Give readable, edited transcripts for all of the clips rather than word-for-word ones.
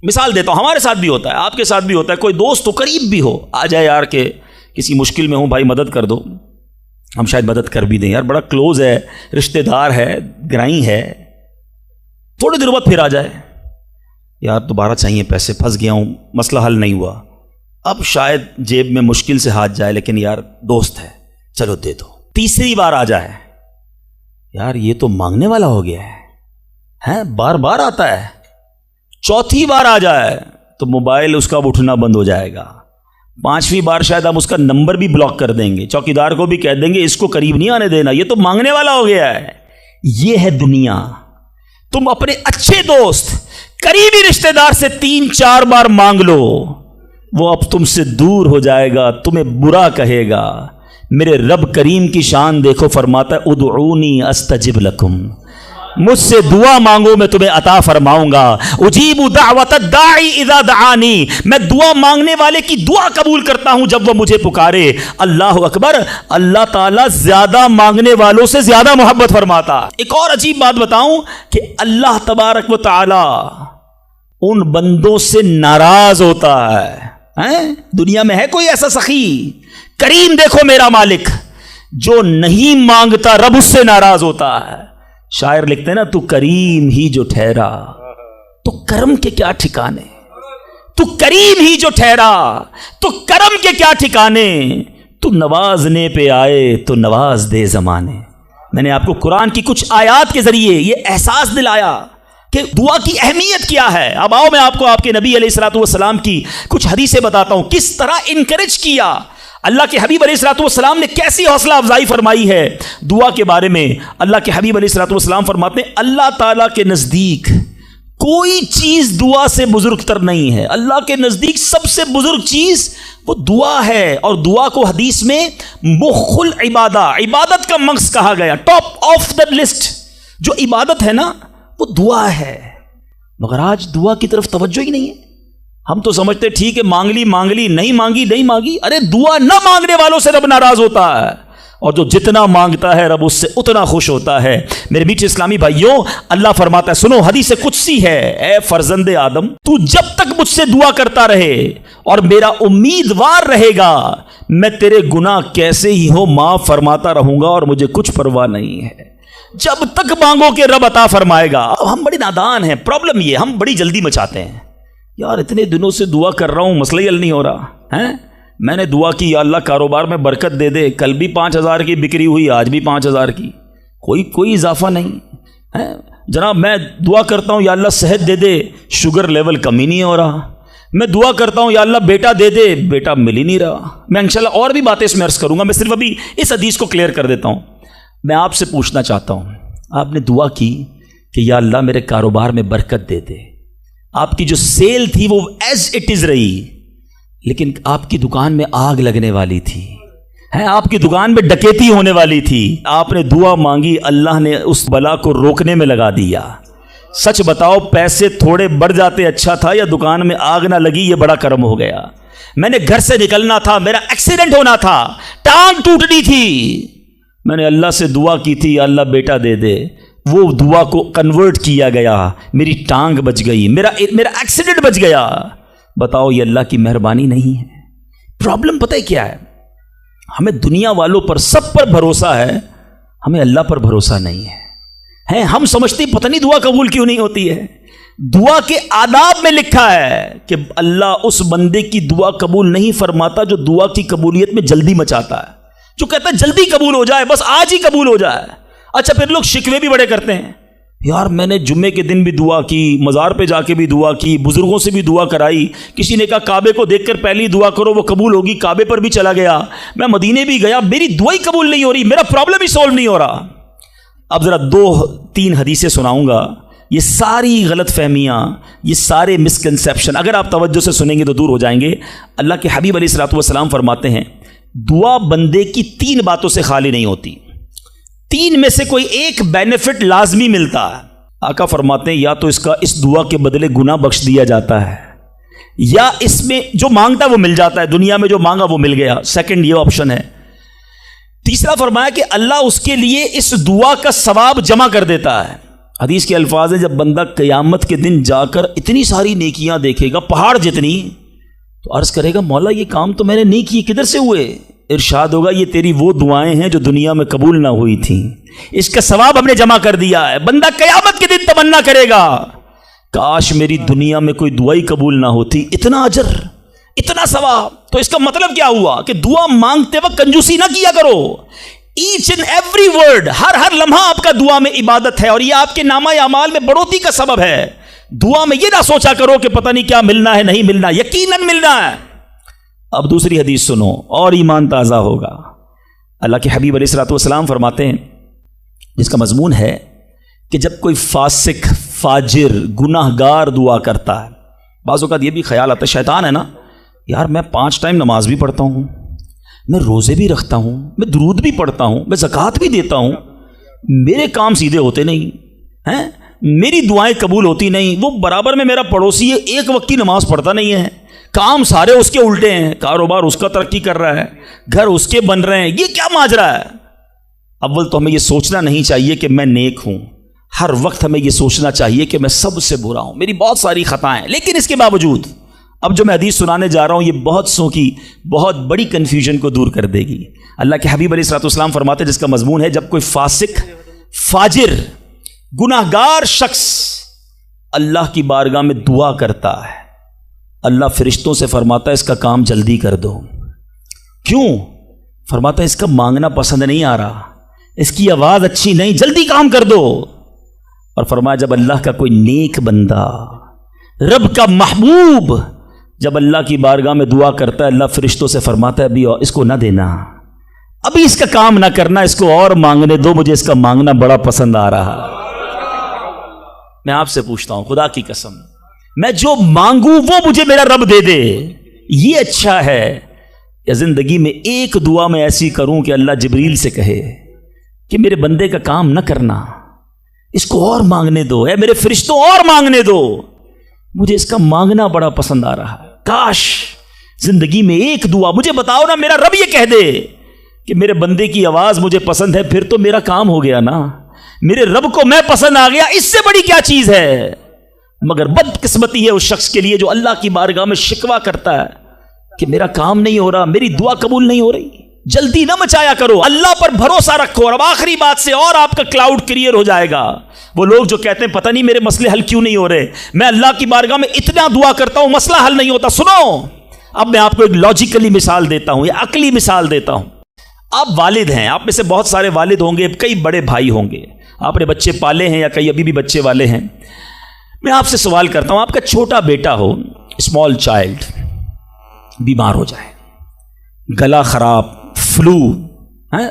مثال دیتا ہوں، ہمارے ساتھ بھی ہوتا ہے، آپ کے ساتھ بھی ہوتا ہے، کوئی دوست تو قریب بھی ہو، آ جائے یار کہ کسی مشکل میں ہوں، بھائی مدد کر دو، ہم شاید مدد کر بھی دیں، یار بڑا کلوز ہے، رشتہ دار ہے، گرائی ہے، تھوڑے دیر بعد پھر آ جائے، یار دوبارہ چاہیے پیسے، پھنس گیا ہوں، مسئلہ حل نہیں ہوا، اب شاید جیب میں مشکل سے ہاتھ جائے، لیکن یار دوست ہے، چلو دے دو۔ تیسری بار آ جائے، یار یہ تو مانگنے والا ہو گیا ہے، بار بار آتا ہے۔ چوتھی بار آ جائے تو موبائل اس کا اٹھنا بند ہو جائے گا۔ پانچویں بار شاید ہم اس کا نمبر بھی بلاک کر دیں گے، چوکیدار کو بھی کہہ دیں گے اس کو قریب نہیں آنے دینا، یہ تو مانگنے والا ہو گیا ہے۔ یہ ہے دنیا۔ تم اپنے اچھے دوست، قریبی رشتہ دار سے 3-4 بار مانگ لو، وہ اب تم سے دور ہو جائے گا، تمہیں برا کہے گا۔ میرے رب کریم کی شان دیکھو، فرماتا ہے ادعونی استجب لکم، مجھ سے دعا مانگو میں تمہیں عطا فرماؤں گا۔ اجیب دعوت الداعی اذا دعانی، میں دعا مانگنے والے کی دعا قبول کرتا ہوں جب وہ مجھے پکارے۔ اللہ اکبر، اللہ تعالیٰ زیادہ مانگنے والوں سے زیادہ محبت فرماتا۔ ایک اور عجیب بات بتاؤں کہ اللہ تبارک و تعالی ان بندوں سے ناراض ہوتا ہے۔ دنیا میں ہے کوئی ایسا سخی؟ کریم دیکھو میرا مالک، جو نہیں مانگتا رب اس سے ناراض ہوتا ہے۔ شاعر لکھتے ہیں نا، تو کریم ہی جو ٹھہرا تو کرم کے کیا ٹھکانے، تو کریم ہی جو ٹھہرا تو کرم کے کیا ٹھکانے، تو نوازنے پہ آئے تو نواز دے زمانے۔ میں نے آپ کو قرآن کی کچھ آیات کے ذریعے یہ احساس دلایا کہ دعا کی اہمیت کیا ہے۔ اب آؤ میں آپ کو آپ کے نبی علیہ الصلوۃ والسلام کی کچھ حدیثیں بتاتا ہوں، کس طرح انکریج کیا اللہ کے حبیب علیہ الصلوۃ والسلام نے، کیسی حوصلہ افزائی فرمائی ہے دعا کے بارے میں۔ اللہ کے حبیب علیہ الصلوۃ والسلام فرماتے ہیں اللہ تعالیٰ کے نزدیک کوئی چیز دعا سے بزرگ تر نہیں ہے۔ اللہ کے نزدیک سب سے بزرگ چیز وہ دعا ہے، اور دعا کو حدیث میں مخ العبادہ، عبادت کا مغز کہا گیا، ٹاپ آف دا لسٹ جو عبادت ہے نا وہ دعا ہے۔ مگر آج دعا کی طرف توجہ ہی نہیں ہے۔ ہم تو سمجھتے ٹھیک ہے، مانگ لی، نہیں مانگی، ارے دعا نہ مانگنے والوں سے رب ناراض ہوتا ہے، اور جو جتنا مانگتا ہے رب اس سے اتنا خوش ہوتا ہے۔ میرے میٹھے اسلامی بھائیوں، اللہ فرماتا ہے، سنو حدیث قدسی ہے، اے فرزند آدم، تو جب تک مجھ سے دعا کرتا رہے اور میرا امیدوار رہے گا، میں تیرے گناہ کیسے ہی ہو معاف فرماتا رہوں گا، اور مجھے کچھ پرواہ نہیں ہے۔ جب تک مانگو کہ رب عطا فرمائے گا۔ اب ہم بڑے نادان ہیں، پرابلم یہ ہم بڑی جلدی مچاتے ہیں، یار اتنے دنوں سے دعا کر رہا ہوں، مسئلہ ہی حل نہیں ہو رہا ہے۔ میں نے دعا کی یا اللہ کاروبار میں برکت دے دے، کل بھی 5,000 کی بکری ہوئی، آج بھی 5,000 کی، کوئی اضافہ نہیں ہے۔ جناب میں دعا کرتا ہوں یا اللہ صحت دے دے، شوگر لیول کم ہی نہیں ہو رہا۔ میں دعا کرتا ہوں یا اللہ بیٹا دے دے، بیٹا مل ہی نہیں رہا۔ میں انشاءاللہ اور بھی باتیں اس میں عرض کروں گا، میں صرف ابھی اس حدیث کو کلیئر کر دیتا ہوں۔ میں آپ سے پوچھنا چاہتا ہوں، آپ نے دعا کی کہ یا اللہ میرے کاروبار میں برکت دے دے، آپ کی جو سیل تھی وہ ایز اٹ از رہی، لیکن آپ کی دکان میں آگ لگنے والی تھی، آپ کی دکان میں ڈکیتی ہونے والی تھی، آپ نے دعا مانگی، اللہ نے اس بلا کو روکنے میں لگا دیا۔ سچ بتاؤ، پیسے تھوڑے بڑھ جاتے اچھا تھا، یا دکان میں آگ نہ لگی یہ بڑا کرم ہو گیا؟ میں نے گھر سے نکلنا تھا، میرا ایکسیڈنٹ ہونا تھا، ٹانگ ٹوٹنی تھی، میں نے اللہ سے دعا کی تھی یا اللہ بیٹا دے دے، وہ دعا کو کنورٹ کیا گیا، میری ٹانگ بچ گئی، میرا ایکسیڈنٹ بچ گیا۔ بتاؤ یہ اللہ کی مہربانی نہیں ہے؟ پرابلم پتہ ہے کیا ہے؟ ہمیں دنیا والوں پر سب پر بھروسہ ہے، ہمیں اللہ پر بھروسہ نہیں ہے۔ ہم سمجھتے پتہ نہیں دعا قبول کیوں نہیں ہوتی ہے۔ دعا کے آداب میں لکھا ہے کہ اللہ اس بندے کی دعا قبول نہیں فرماتا جو دعا کی قبولیت میں جلدی مچاتا ہے، جو کہتا ہے جلدی قبول ہو جائے، بس آج ہی قبول ہو جائے۔ اچھا پھر لوگ شکوے بھی بڑے کرتے ہیں، یار میں نے جمعے کے دن بھی دعا کی، مزار پہ جا کے بھی دعا کی، بزرگوں سے بھی دعا کرائی، کسی نے کہا کعبے کو دیکھ کر پہلی دعا کرو وہ قبول ہوگی، کعبے پر بھی چلا گیا، میں مدینے بھی گیا، میری دعا ہی قبول نہیں ہو رہی، میرا پرابلم ہی سولو نہیں ہو رہا۔ اب ذرا 2-3 حدیثیں سناؤں گا، یہ ساری غلط فہمیاں، یہ سارے مسکنسیپشن اگر آپ توجہ سے سنیں گے تو دور ہو جائیں گے۔ اللہ کے حبیب علیہ الصلوۃ والسلام فرماتے ہیں دعا بندے کی 3 باتوں سے خالی نہیں ہوتی، 3 میں سے کوئی ایک بینیفٹ لازمی ملتا ہے۔ آقا فرماتے ہیں یا تو اس دعا کے بدلے گناہ بخش دیا جاتا ہے، یا اس میں جو مانگتا ہے وہ مل جاتا ہے، دنیا میں جو مانگا وہ مل گیا، سیکنڈ یہ آپشن ہے۔ تیسرا فرمایا کہ اللہ اس کے لیے اس دعا کا ثواب جمع کر دیتا ہے، حدیث کے الفاظ ہیں جب بندہ قیامت کے دن جا کر اتنی ساری نیکیاں دیکھے گا پہاڑ جتنی، تو عرض کرے گا مولا یہ کام تو میں نے نہیں کیے، کدھر سے ہوئے؟ ارشاد ہوگا یہ تیری وہ دعائیں ہیں جو دنیا میں قبول نہ ہوئی تھیں، اس کا ثواب ہم نے جمع کر دیا ہے۔ بندہ قیامت کے دن تمنا کرے گا کاش میری دنیا میں کوئی دعا ہی قبول نہ ہوتی، اتنا اجر اتنا ثواب۔ تو اس کا مطلب کیا ہوا کہ دعا مانگتے وقت کنجوسی نہ کیا کرو، ایچ اینڈ ایوری ورڈ، ہر لمحہ آپ کا دعا میں عبادت ہے، اور یہ آپ کے نامہ اعمال میں بڑھوتری کا سبب ہے۔ دعا میں یہ نہ سوچا کرو کہ پتہ نہیں کیا ملنا ہے، نہیں ملنا، یقیناً ملنا ہے۔ اب دوسری حدیث سنو اور ایمان تازہ ہوگا۔ اللہ کے حبیب علیہ الصلوۃ والسلام فرماتے ہیں، جس کا مضمون ہے کہ جب کوئی فاسق، فاجر، گناہ گار دعا کرتا ہے، بعض اوقات یہ بھی خیال آتا ہے شیطان ہے نا، یار میں 5 ٹائم نماز بھی پڑھتا ہوں، میں روزے بھی رکھتا ہوں، میں درود بھی پڑھتا ہوں، میں زکوٰۃ بھی دیتا ہوں، میرے کام سیدھے ہوتے نہیں ہیں، میری دعائیں قبول ہوتی نہیں، وہ برابر میں میرا پڑوسی ہے، ایک وقت کی نماز پڑھتا نہیں ہے، کام سارے اس کے الٹے ہیں، کاروبار اس کا ترقی کر رہا ہے، گھر اس کے بن رہے ہیں، یہ کیا ماجرا ہے؟ اول تو ہمیں یہ سوچنا نہیں چاہیے کہ میں نیک ہوں، ہر وقت ہمیں یہ سوچنا چاہیے کہ میں سب سے برا ہوں، میری بہت ساری خطائیں، لیکن اس کے باوجود اب جو میں حدیث سنانے جا رہا ہوں یہ بہت سو کی بہت بڑی کنفیوژن کو دور کر دے گی۔ اللہ کے حبیب علیہ الصلوۃ والسلام فرماتے ہیں، جس کا مضمون ہے جب کوئی فاسق، فاجر، گناہ گار شخص اللہ کی بارگاہ میں دعا کرتا ہے، اللہ فرشتوں سے فرماتا ہے اس کا کام جلدی کر دو۔ کیوں؟ فرماتا ہے اس کا مانگنا پسند نہیں آ رہا، اس کی آواز اچھی نہیں، جلدی کام کر دو۔ اور فرمایا جب اللہ کا کوئی نیک بندہ، رب کا محبوب جب اللہ کی بارگاہ میں دعا کرتا ہے، اللہ فرشتوں سے فرماتا ہے ابھی اس کو نہ دینا، ابھی اس کا کام نہ کرنا، اس کو اور مانگنے دو، مجھے اس کا مانگنا بڑا پسند آ رہا۔ میں آپ سے پوچھتا ہوں خدا کی قسم، میں جو مانگوں وہ مجھے میرا رب دے دے، یہ اچھا ہے یا زندگی میں ایک دعا میں ایسی کروں کہ اللہ جبریل سے کہے کہ میرے بندے کا کام نہ کرنا، اس کو اور مانگنے دو، اے میرے فرشتوں اور مانگنے دو، مجھے اس کا مانگنا بڑا پسند آ رہا ہے۔ کاش زندگی میں ایک دعا، مجھے بتاؤ نا، میرا رب یہ کہہ دے کہ میرے بندے کی آواز مجھے پسند ہے، پھر تو میرا کام ہو گیا نا، میرے رب کو میں پسند آ گیا، اس سے بڑی کیا چیز ہے؟ مگر بدقسمتی ہے اس شخص کے لیے جو اللہ کی بارگاہ میں شکوہ کرتا ہے کہ میرا کام نہیں ہو رہا، میری دعا قبول نہیں ہو رہی۔ جلدی نہ مچایا کرو، اللہ پر بھروسہ رکھو، اور اب آخری بات سے اور آپ کا کلاؤڈ کلیئر ہو جائے گا۔ وہ لوگ جو کہتے ہیں پتہ نہیں میرے مسئلے حل کیوں نہیں ہو رہے، میں اللہ کی بارگاہ میں اتنا دعا کرتا ہوں مسئلہ حل نہیں ہوتا۔ سنو، اب میں آپ کو ایک لاجیکلی مثال دیتا ہوں یا عقلی مثال دیتا ہوں۔ آپ والد ہیں، آپ میں سے بہت سارے والد ہوں گے، کئی بڑے بھائی ہوں گے، آپ نے بچے پالے ہیں یا کئی ابھی بھی بچے والے ہیں۔ میں آپ سے سوال کرتا ہوں، آپ کا چھوٹا بیٹا ہو، اسمال چائلڈ، بیمار ہو جائے، گلا خراب، فلو،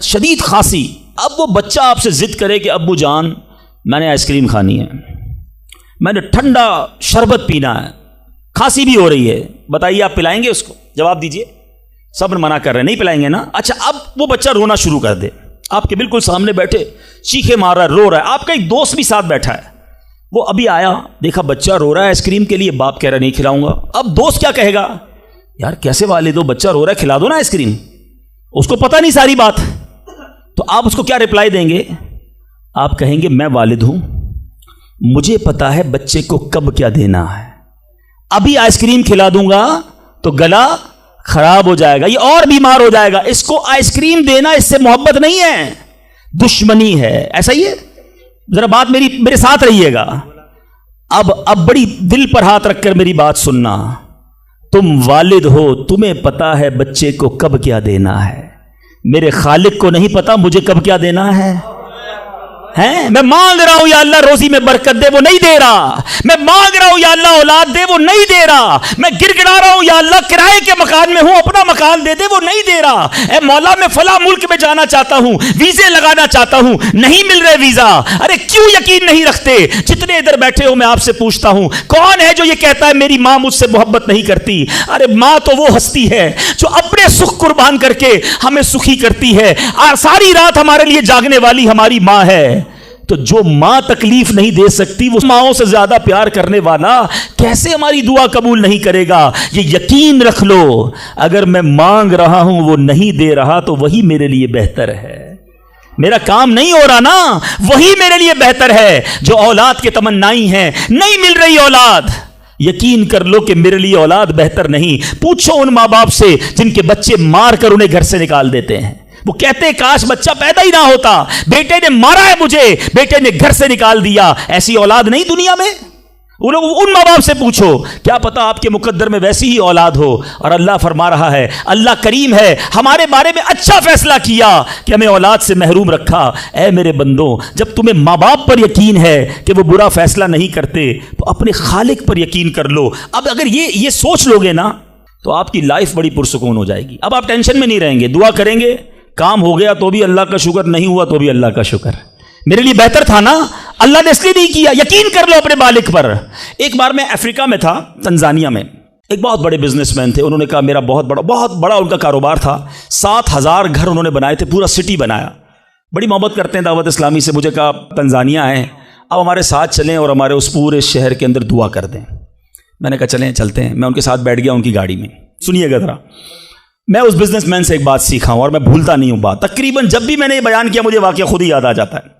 شدید کھانسی، اب وہ بچہ آپ سے ضد کرے کہ ابو جان میں نے آئس کریم کھانی ہے، میں نے ٹھنڈا شربت پینا ہے، کھانسی بھی ہو رہی ہے، بتائیے آپ پلائیں گے اس کو؟ جواب دیجئے۔ سب منع کر رہے ہیں، نہیں پلائیں گے نا؟ اچھا، اب وہ بچہ رونا شروع کر دے، آپ کے بالکل سامنے بیٹھے چیخے مار رہا ہے، رو رہا ہے، آپ کا ایک دوست بھی ساتھ بیٹھا ہے، وہ ابھی آیا، دیکھا بچہ رو رہا ہے آئس کریم کے لیے، باپ کہہ رہا نہیں کھلاؤں گا۔ اب دوست کیا کہے گا؟ یار کیسے والد ہو، بچہ رو رہا ہے کھلا دو نا آئس کریم، اس کو پتہ نہیں ساری بات۔ تو آپ اس کو کیا رپلائی دیں گے؟ آپ کہیں گے میں والد ہوں، مجھے پتا ہے بچے کو کب کیا دینا ہے، ابھی آئس کریم کھلا دوں گا تو گلا خراب ہو جائے گا، یہ اور بیمار ہو جائے گا، اس کو آئس کریم دینا اس سے محبت نہیں ہے، دشمنی ہے۔ ایسا ہی ہے؟ ذرا بات میرے ساتھ رہیے گا۔ اب بڑی دل پر ہاتھ رکھ کر میری بات سننا، تم والد ہو، تمہیں پتا ہے بچے کو کب کیا دینا ہے، میرے خالق کو نہیں پتا مجھے کب کیا دینا ہے؟ میں مانگ رہا ہوں یا اللہ روزی میں برکت دے، وہ نہیں دے رہا، میں مانگ رہا ہوں یا اللہ اولاد دے، وہ نہیں دے رہا، میں گر گڑا رہا ہوں یا اللہ کرائے کے مکان میں ہوں اپنا مکان دے دے، وہ نہیں دے رہا، اے مولا میں فلاں ملک میں جانا چاہتا ہوں، ویزے لگانا چاہتا ہوں، نہیں مل رہے ویزا، ارے کیوں یقین نہیں رکھتے؟ جتنے ادھر بیٹھے ہو میں آپ سے پوچھتا ہوں، کون ہے جو یہ کہتا ہے میری ماں مجھ سے محبت نہیں کرتی؟ ارے ماں تو وہ ہستی ہے جو اپنے سکھ قربان کر کے ہمیں سکھی کرتی ہے، اور ساری رات ہمارے لیے جاگنے والی ہماری ماں ہے۔ تو جو ماں تکلیف نہیں دے سکتی، وہ ماؤں سے زیادہ پیار کرنے والا کیسے ہماری دعا قبول نہیں کرے گا؟ یہ یقین رکھ لو، اگر میں مانگ رہا ہوں وہ نہیں دے رہا تو وہی میرے لیے بہتر ہے۔ میرا کام نہیں ہو رہا نا، وہی میرے لیے بہتر ہے جو اولاد کے تمنائی ہیں، نہیں مل رہی اولاد، یقین کر لو کہ میرے لیے اولاد بہتر نہیں۔ پوچھو ان ماں باپ سے جن کے بچے مار کر انہیں گھر سے نکال دیتے ہیں، وہ کہتے ہیں کاش بچہ پیدا ہی نہ ہوتا، بیٹے نے مارا ہے مجھے، بیٹے نے گھر سے نکال دیا، ایسی اولاد نہیں دنیا میں۔ ان ماں باپ سے پوچھو، کیا پتا آپ کے مقدر میں ویسی ہی اولاد ہو۔ اور اللہ فرما رہا ہے، اللہ کریم ہے، ہمارے بارے میں اچھا فیصلہ کیا کہ ہمیں اولاد سے محروم رکھا۔ اے میرے بندوں، جب تمہیں ماں باپ پر یقین ہے کہ وہ برا فیصلہ نہیں کرتے تو اپنے خالق پر یقین کر لو۔ اب اگر یہ سوچ لو گے نا تو آپ کی لائف بڑی پرسکون ہو جائے گی۔ اب آپ ٹینشن میں نہیں رہیں گے، دعا کریں گے، کام ہو گیا تو بھی اللہ کا شکر، نہیں ہوا تو بھی اللہ کا شکر، میرے لیے بہتر تھا نا، اللہ نے اس لیے نہیں کیا۔ یقین کر لو اپنے مالک پر۔ ایک بار میں افریقہ میں تھا، تنزانیہ میں، ایک بہت بڑے بزنس مین تھے، انہوں نے کہا میرا بہت بڑا ان کا کاروبار تھا، 7,000 گھر انہوں نے بنائے تھے، پورا سٹی بنایا، بڑی محبت کرتے ہیں دعوت اسلامی سے۔ مجھے کہا تنزانیہ آئے، اب ہمارے ساتھ چلیں اور ہمارے اس پورے شہر کے اندر دعا کر دیں۔ میں نے کہا چلیں چلتے ہیں، میں ان کے ساتھ بیٹھ گیا ان کی گاڑی میں۔ سنیے گا ذرا، میں اس بزنس مین سے ایک بات سیکھا ہوں اور میں بھولتا نہیں ہوں بات، تقریباً جب بھی میں نے یہ بیان کیا مجھے واقعہ خود ہی یاد آ جاتا ہے۔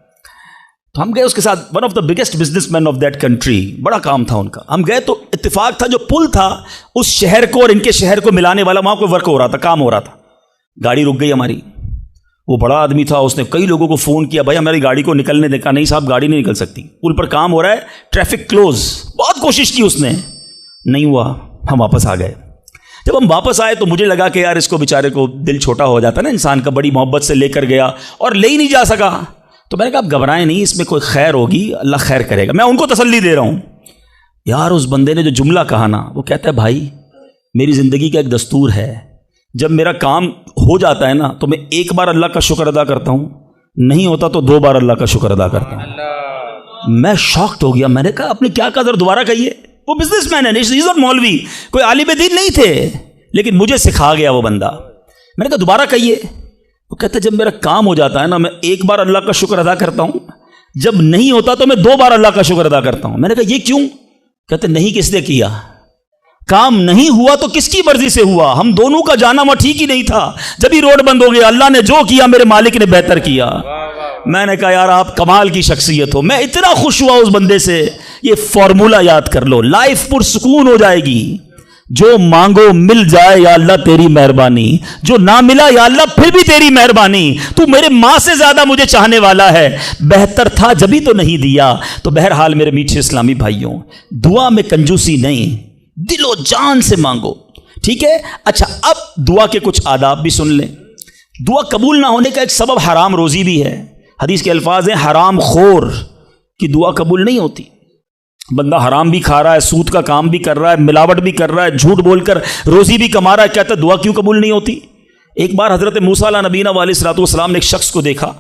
تو ہم گئے اس کے ساتھ، one of the biggest business man of that country, بڑا کام تھا ان کا۔ ہم گئے تو اتفاق تھا جو پل تھا اس شہر کو اور ان کے شہر کو ملانے والا، وہاں کوئی ورک ہو رہا تھا، کام ہو رہا تھا۔ گاڑی رک گئی ہماری، وہ بڑا آدمی تھا، اس نے کئی لوگوں کو فون کیا، بھائی ہماری گاڑی کو نکلنے دیکھا، نہیں صاحب گاڑی نہیں نکل سکتی، پل پر کام ہو رہا ہے، ٹریفک کلوز۔ بہت کوشش کی اس نے، نہیں ہوا، ہم واپس آ گئے۔ جب ہم واپس آئے تو مجھے لگا کہ یار اس کو بیچارے کو دل چھوٹا ہو جاتا ہے نا انسان کا، بڑی محبت سے لے کر گیا اور لے ہی نہیں جا سکا۔ تو میں نے کہا آپ گھبرائیں نہیں، اس میں کوئی خیر ہوگی، اللہ خیر کرے گا، میں ان کو تسلی دے رہا ہوں۔ یار اس بندے نے جو جملہ کہا نا، وہ کہتا ہے بھائی میری زندگی کا ایک دستور ہے، جب میرا کام ہو جاتا ہے نا تو میں ایک بار اللہ کا شکر ادا کرتا ہوں، نہیں ہوتا تو 2 بار اللہ کا شکر ادا کرتا ہوں۔ میں شاکڈ ہو گیا، میں نے کہا آپ نے کیا کہا، ذرا دوبارہ کہیے۔ وہ بزنس مین ہے، مولوی، کوئی عالم دین نہیں تھے، لیکن مجھے سکھا گیا وہ بندہ۔ میں نے کہا دوبارہ کہیے۔ وہ کہتا ہے جب میرا کام ہو جاتا ہے نا میں ایک بار اللہ کا شکر ادا کرتا ہوں، جب نہیں ہوتا تو میں 2 بار اللہ کا شکر ادا کرتا ہوں۔ میں نے کہا یہ کیوں؟ کہتے نہیں کس نے کیا، کام نہیں ہوا تو کس کی مرضی سے ہوا، ہم دونوں کا جانا وہاں ٹھیک ہی نہیں تھا، جب ہی روڈ بند ہو گیا، اللہ نے جو کیا میرے مالک نے بہتر کیا۔ میں نے کہا یار آپ کمال کی شخصیت ہو، میں اتنا خوش ہوا اس بندے سے۔ یہ فارمولہ یاد کر لو، لائف پرسکون ہو جائے گی۔ جو مانگو مل جائے یا اللہ تیری مہربانی، جو نہ ملا یا اللہ پھر بھی تیری مہربانی، تو میرے ماں سے زیادہ مجھے چاہنے والا ہے، بہتر تھا جبھی تو نہیں دیا۔ تو بہرحال میرے میٹھے اسلامی بھائیوں، دعا میں کنجوسی نہیں، دل و جان سے مانگو، ٹھیک ہے؟ اچھا اب دعا کے کچھ آداب بھی سن لیں۔ دعا قبول نہ ہونے کا ایک سبب حرام روزی بھی ہے۔ حدیث کے الفاظ ہیں حرام خور کی دعا قبول نہیں ہوتی۔ بندہ حرام بھی کھا رہا ہے، سود کا کام بھی کر رہا ہے، ملاوٹ بھی کر رہا ہے، جھوٹ بول کر روزی بھی کما رہا ہے، کہتا ہے دعا کیوں قبول نہیں ہوتی؟ ایک بار حضرت موسیٰ علیہ نبینا علیہ الصلوۃ والسلام نے ایک شخص کو دیکھا،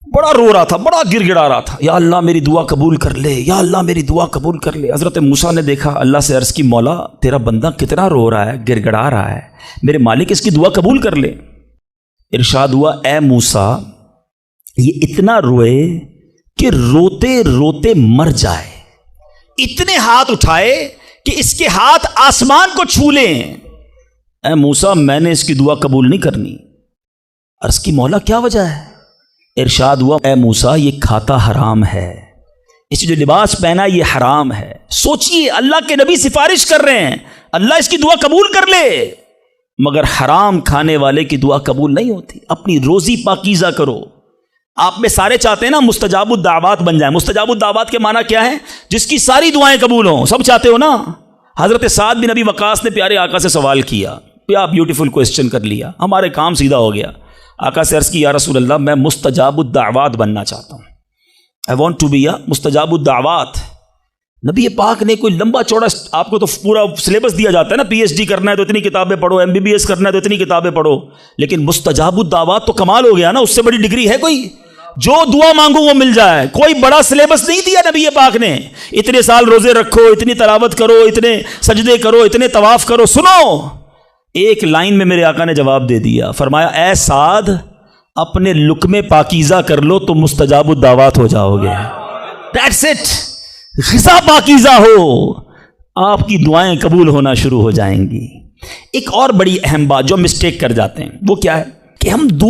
بڑا رو رہا تھا، بڑا گر گڑا رہا تھا، یا اللہ میری دعا قبول کر لے، یا اللہ میری دعا قبول کر لے۔ حضرت موسیٰ نے دیکھا، اللہ سے عرض کی مولا تیرا بندہ کتنا رو رہا ہے، گر گڑا رہا ہے، میرے مالک اس کی دعا قبول کر لے۔ ارشاد ہوا اے موسیٰ یہ اتنا روئے کہ روتے روتے مر جائے، اتنے ہاتھ اٹھائے کہ اس کے ہاتھ آسمان کو چھو لیں۔ اے موسیٰ میں نے اس کی دعا قبول نہیں کرنی۔ عرض کی مولا کیا وجہ ہے؟ ارشاد ہوا اے موسیٰ یہ کھاتا حرام ہے، اس جو لباس پہنا یہ حرام ہے۔ سوچئے اللہ کے نبی سفارش کر رہے ہیں اللہ اس کی دعا قبول کر لے، مگر حرام کھانے والے کی دعا قبول نہیں ہوتی۔ اپنی روزی پاکیزہ کرو۔ آپ میں سارے چاہتے ہیں نا مستجاب الدعوات بن جائیں۔ مستجاب الدعوات کے معنی کیا ہے؟ جس کی ساری دعائیں قبول ہوں، سب چاہتے ہو نا؟ حضرت سعد بن ابی وقاص نے پیارے آقا سے سوال کیا، بیوٹیفل کوسچن کر لیا، ہمارے کام سیدھا ہو گیا۔ آقا سے عرض کی یا رسول اللہ میں مستجاب الدعوات بننا چاہتا ہوں، I want to be a مستجاب الدعوات۔ نبی پاک نے کوئی لمبا چوڑا، آپ کو تو پورا سلیبس دیا جاتا ہے نا، پی ایچ ڈی کرنا ہے تو اتنی کتابیں پڑھو، ایم بی بی ایس کرنا ہے تو اتنی کتابیں پڑھو، لیکن مستجاب الدعوات تو کمال ہو گیا نا، اس سے بڑی ڈگری ہے کوئی؟ جو دعا مانگو وہ مل جائے۔ کوئی بڑا سلیبس نہیں دیا نبی پاک نے، اتنے سال روزے رکھو، اتنی تلاوت کرو، اتنے سجدے کرو، اتنے طواف کرو۔ سنو، ایک لائن میں میرے آقا نے جواب دے دیا، فرمایا اے سعد اپنے لقمے پاکیزہ کر لو تو مستجاب الدعوات ہو جاؤ گے۔ That's it۔ غذا پاکیزہ ہو، آپ کی دعائیں قبول ہونا شروع ہو جائیں گی۔ ایک اور بڑی اہم بات جو مسٹیک کر جاتے ہیں وہ کیا ہے کہ ہم دعا